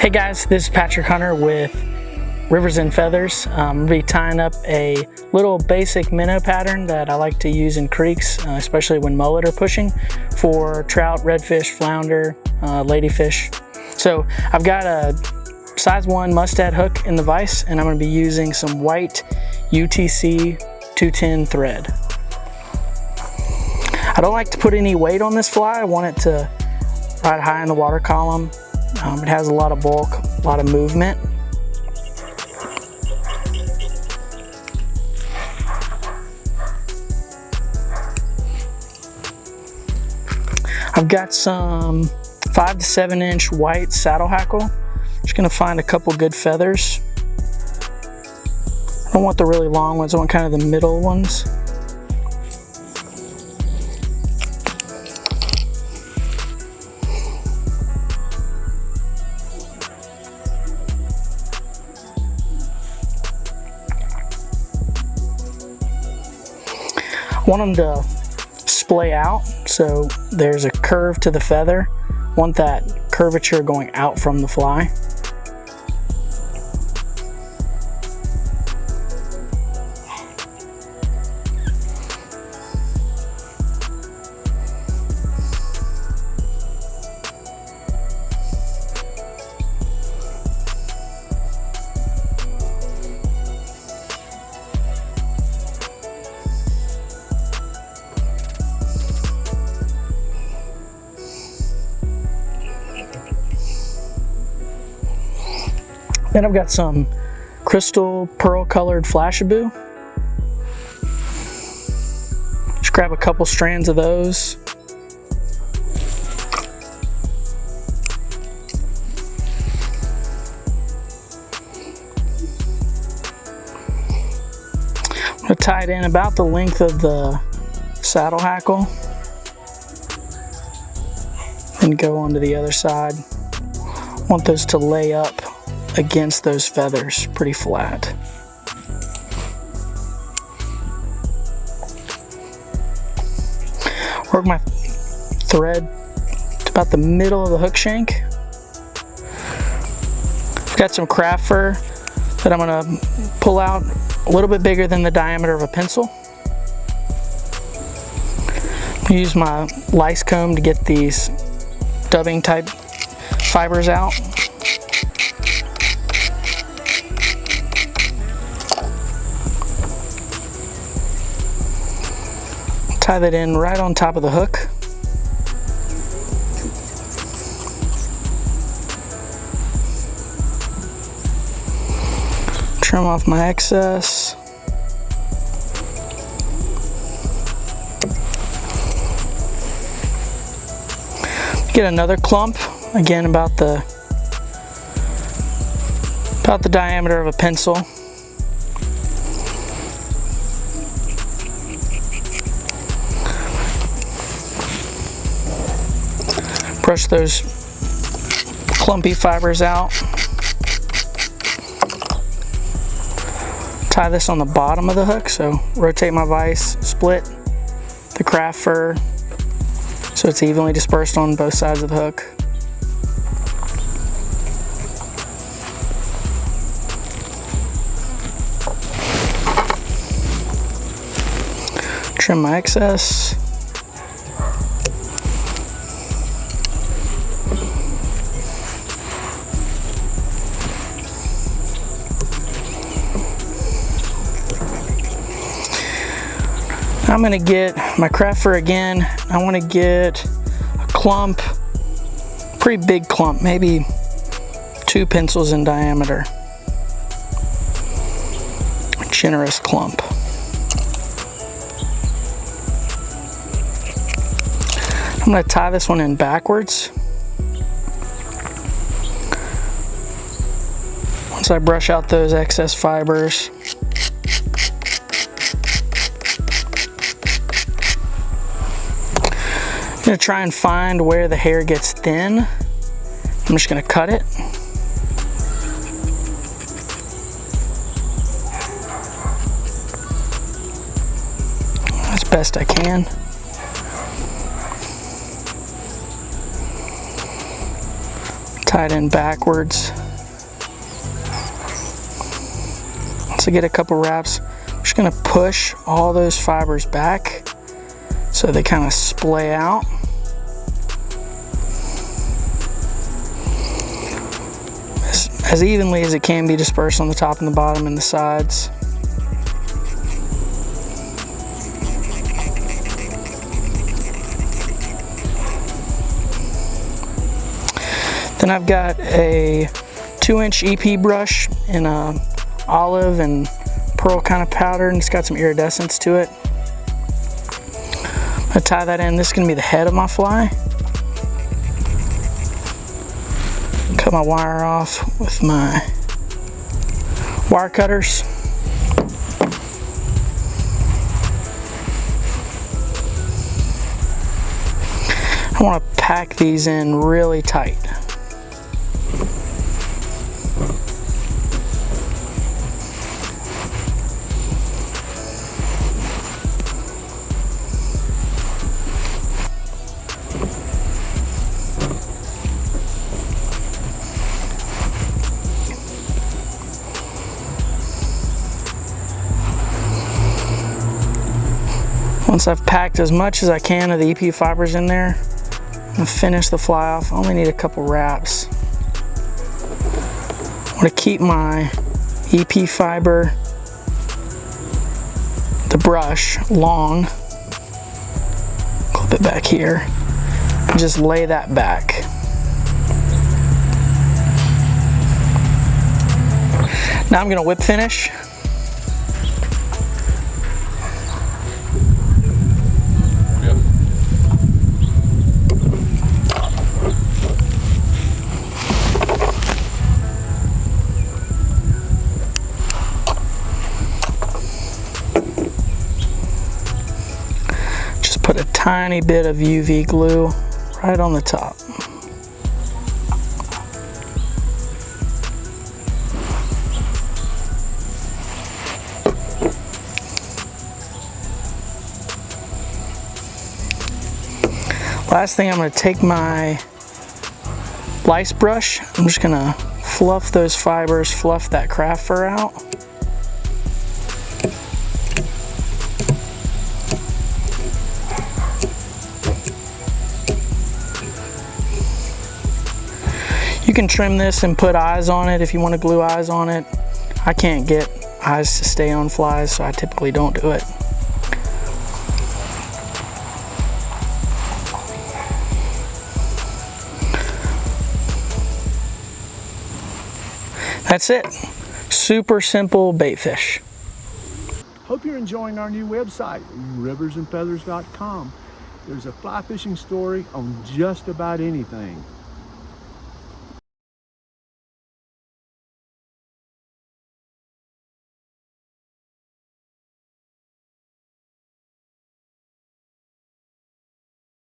Hey guys, this is Patrick Hunter with Rivers and Feathers. I'm going to be tying up a little basic minnow pattern that I like to use in creeks, especially when mullet are pushing, for trout, redfish, flounder, ladyfish. So I've got a size 1 Mustad hook in the vise, and I'm going to be using some white UTC 210 thread. I don't like to put any weight on this fly. I want it to ride high in the water column. It has a lot of bulk, a lot of movement. I've got some 5 to 7 inch white saddle hackle. Just gonna find a couple good feathers. I don't want the really long ones, I want kind of the middle ones. I want them to splay out, so there's a curve to the feather. I want that curvature going out from the fly. Then I've got some crystal pearl colored Flashaboo. Just grab a couple strands of those. I'm going to tie it in about the length of the saddle hackle and go on to the other side. I want those to lay up against those feathers pretty flat. Work my thread to about the middle of the hook shank. I've got some craft fur that I'm going to pull out a little bit bigger than the diameter of a pencil. Use my lice comb to get these dubbing type fibers out. Tie that in right on top of the hook. Trim off my excess. Get another clump, again about the diameter of a pencil. Brush those clumpy fibers out. Tie this on the bottom of the hook, so rotate my vise, split the craft fur so it's evenly dispersed on both sides of the hook. Trim my excess. I'm going to get my craft fur again. I want to get a clump, pretty big clump, maybe 2 pencils in diameter. A generous clump. I'm going to tie this one in backwards. Once I brush out those excess fibers, I'm going to try and find where the hair gets thin. I'm just going to cut it. As best I can. Tie it in backwards. Once I get a couple wraps, I'm just gonna push all those fibers back so they kind of splay out. As evenly as it can be dispersed on the top and the bottom and the sides. Then I've got a 2-inch EP brush in a olive and pearl kind of powder, and it's got some iridescence to it. I'm gonna tie that in. This is gonna be the head of my fly. Cut my wire off with my wire cutters. I want to pack these in really tight. Once I've packed as much as I can of the EP fibers in there, I'm gonna finish the fly off. I only need a couple wraps. I want to keep my EP fiber, the brush, long. Clip it back here. And just lay that back. Now I'm gonna whip finish. Put a tiny bit of UV glue right on the top. Last thing, I'm going to take my lice brush. I'm just going to fluff those fibers, fluff that craft fur out. You can trim this and put eyes on it if you want to glue eyes on it. I can't get eyes to stay on flies, so I typically don't do it. That's it. Super simple bait fish. Hope you're enjoying our new website, riversandfeathers.com. There's a fly fishing story on just about anything.